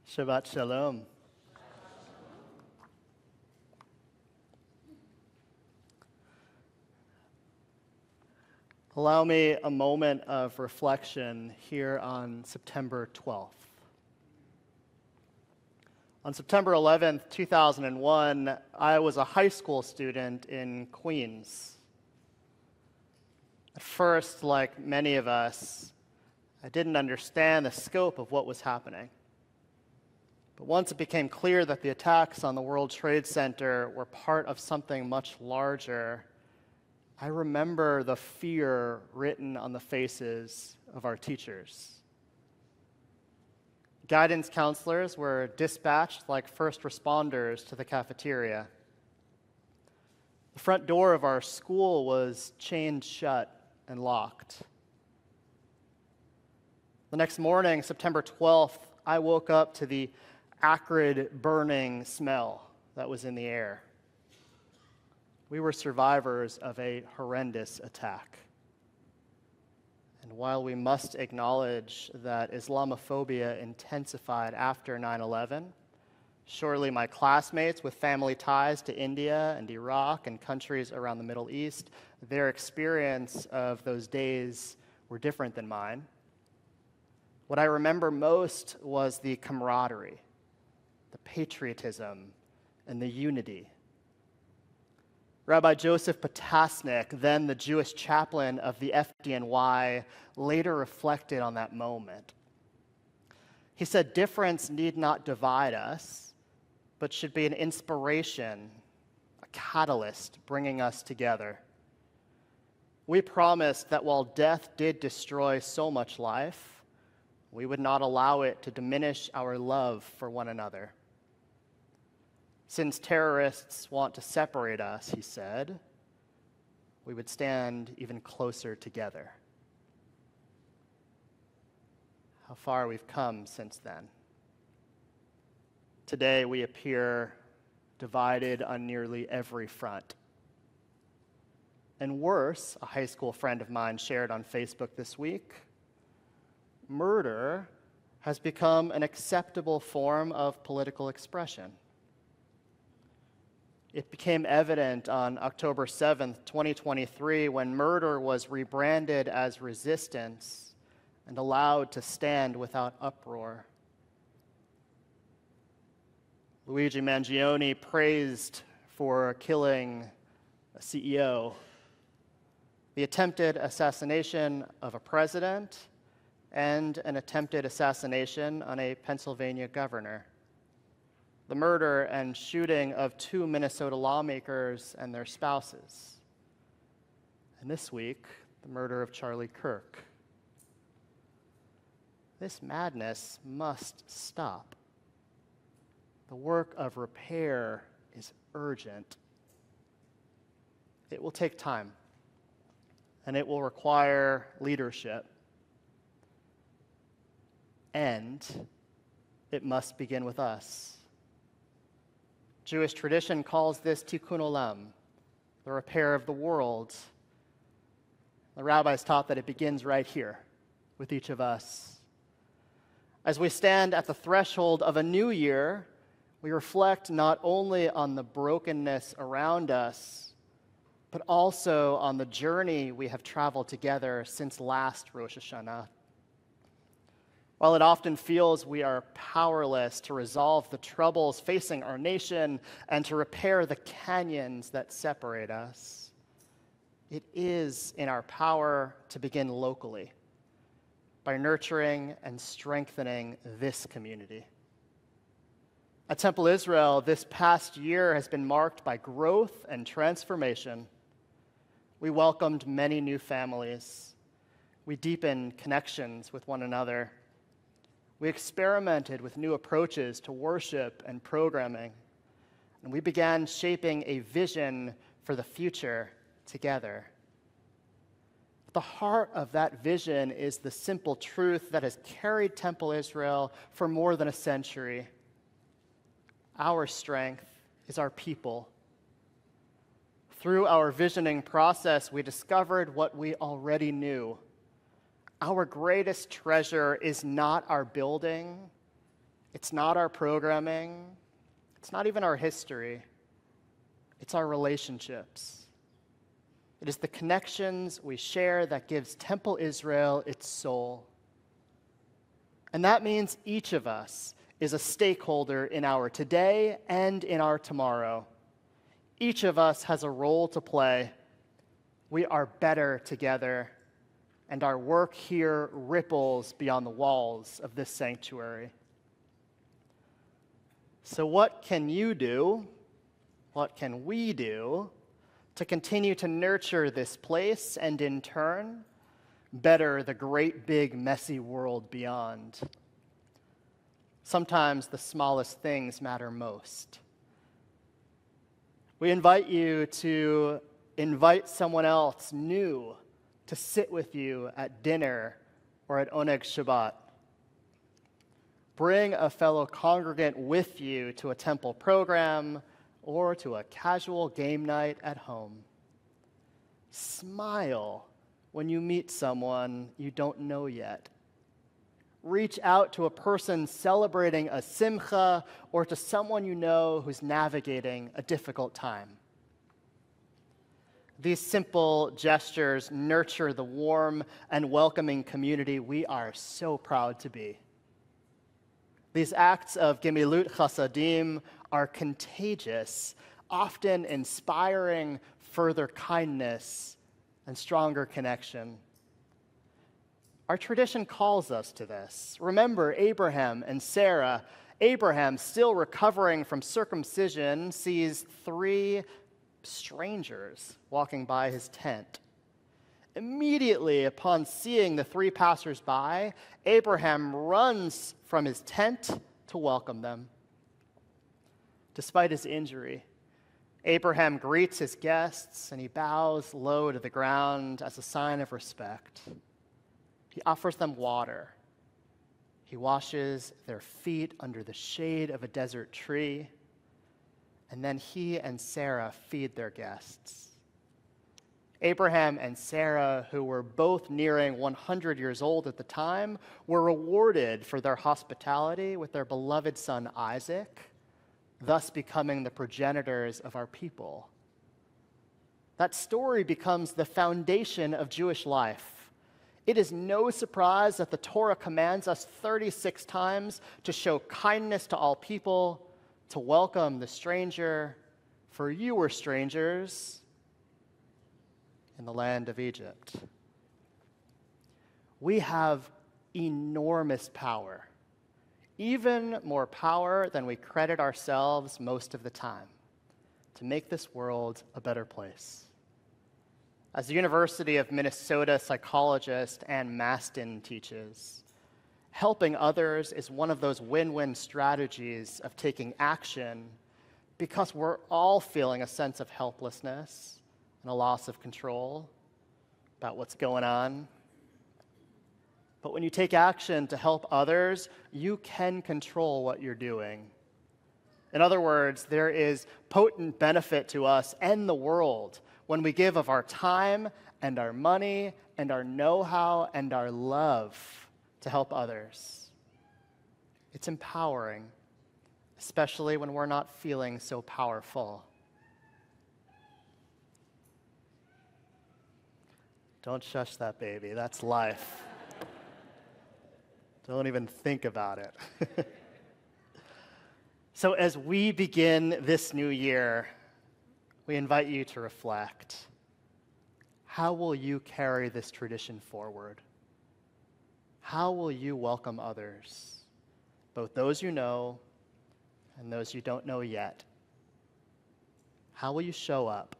Shabbat Shalom. Allow me a moment of reflection here on September 12th. On September 11th, 2001, I was a high school student in Queens. At first, like many of us, I didn't understand the scope of what was happening. But once it became clear that the attacks on the World Trade Center were part of something much larger, I remember the fear written on the faces of our teachers. Guidance counselors were dispatched like first responders to the cafeteria. The front door of our school was chained shut and locked. The next morning, September 12th, I woke up to the acrid, burning smell that was in the air. We were survivors of a horrendous attack. And while we must acknowledge that Islamophobia intensified after 9/11, surely my classmates with family ties to India and Iraq and countries around the Middle East, their experience of those days were different than mine. What I remember most was the camaraderie, the patriotism, and the unity. Rabbi Joseph Potasnik, then the Jewish chaplain of the FDNY, later reflected on that moment. He said, "Difference need not divide us, but should be an inspiration, a catalyst bringing us together." We promised that while death did destroy so much life, we would not allow it to diminish our love for one another. Since terrorists want to separate us, he said, we would stand even closer together. How far we've come since then. Today we appear divided on nearly every front. And worse, a high school friend of mine shared on Facebook this week, murder has become an acceptable form of political expression. It became evident on October 7th, 2023, when murder was rebranded as resistance and allowed to stand without uproar. Luigi Mangione praised for killing a CEO, the attempted assassination of a president, and an attempted assassination on a Pennsylvania governor. The murder and shooting of 2 Minnesota lawmakers and their spouses. And this week, the murder of Charlie Kirk. This madness must stop. The work of repair is urgent. It will take time, and it will require leadership. And it must begin with us. Jewish tradition calls this tikkun olam, the repair of the world. The rabbis taught that it begins right here with each of us. As we stand at the threshold of a new year, we reflect not only on the brokenness around us, but also on the journey we have traveled together since last Rosh Hashanah. While it often feels we are powerless to resolve the troubles facing our nation and to repair the canyons that separate us, it is in our power to begin locally by nurturing and strengthening this community. At Temple Israel, this past year has been marked by growth and transformation. We welcomed many new families. We deepened connections with one another. We experimented with new approaches to worship and programming, and we began shaping a vision for the future together. At the heart of that vision is the simple truth that has carried Temple Israel for more than a century. Our strength is our people. Through our visioning process, we discovered what we already knew. Our greatest treasure is not our building, It's not our programming. It's not even our history. It's our relationships. It is the connections we share that gives Temple Israel its soul. And that means each of us is a stakeholder in our today and in our tomorrow. Each of us has a role to play. We are better together, and our work here ripples beyond the walls of this sanctuary. So what can you do? What can we do to continue to nurture this place and in turn, better the great big messy world beyond? Sometimes the smallest things matter most. We invite you to invite someone else new to sit with you at dinner or at Oneg Shabbat. Bring a fellow congregant with you to a temple program or to a casual game night at home. Smile when you meet someone you don't know yet. Reach out to a person celebrating a simcha or to someone you know who's navigating a difficult time. These simple gestures nurture the warm and welcoming community we are so proud to be. These acts of gemilut chasadim are contagious, often inspiring further kindness and stronger connection. Our tradition calls us to this. Remember Abraham and Sarah. Abraham, still recovering from circumcision, sees 3 strangers walking by his tent. Immediately upon seeing the 3 passers-by, Abraham runs from his tent to welcome them. Despite his injury, Abraham greets his guests and he bows low to the ground as a sign of respect. He offers them water. He washes their feet under the shade of a desert tree. And then he and Sarah feed their guests. Abraham and Sarah, who were both nearing 100 years old at the time, were rewarded for their hospitality with their beloved son Isaac, thus becoming the progenitors of our people. That story becomes the foundation of Jewish life. It is no surprise that the Torah commands us 36 times to show kindness to all people, to welcome the stranger, for you were strangers in the land of Egypt. We have enormous power, even more power than we credit ourselves most of the time, to make this world a better place. As the University of Minnesota psychologist Ann Mastin teaches, helping others is one of those win-win strategies of taking action because we're all feeling a sense of helplessness and a loss of control about what's going on. But when you take action to help others, you can control what you're doing. In other words, there is potent benefit to us and the world when we give of our time and our money and our know-how and our love to help others. It's empowering, especially when we're not feeling so powerful. Don't shush that baby, that's life. Don't even think about it. So as we begin this new year, we invite you to reflect. How will you carry this tradition forward? How will you welcome others, both those you know and those you don't know yet? How will you show up?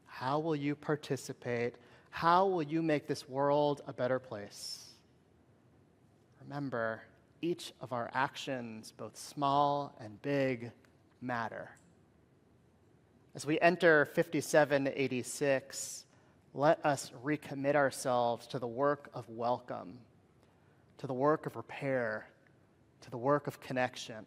How will you participate? How will you make this world a better place? Remember, each of our actions, both small and big, matter. As we enter 5786, let us recommit ourselves to the work of welcome, to the work of repair, to the work of connection.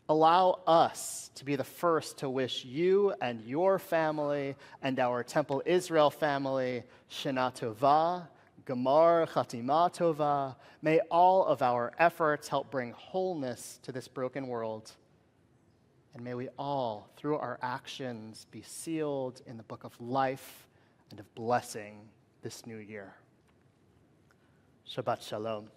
Allow us to be the first to wish you and your family and our Temple Israel family Shana Tova, Gamar Chatima Tova. May all of our efforts help bring wholeness to this broken world. And may we all, through our actions, be sealed in the book of life and of blessing this new year. Shabbat Shalom.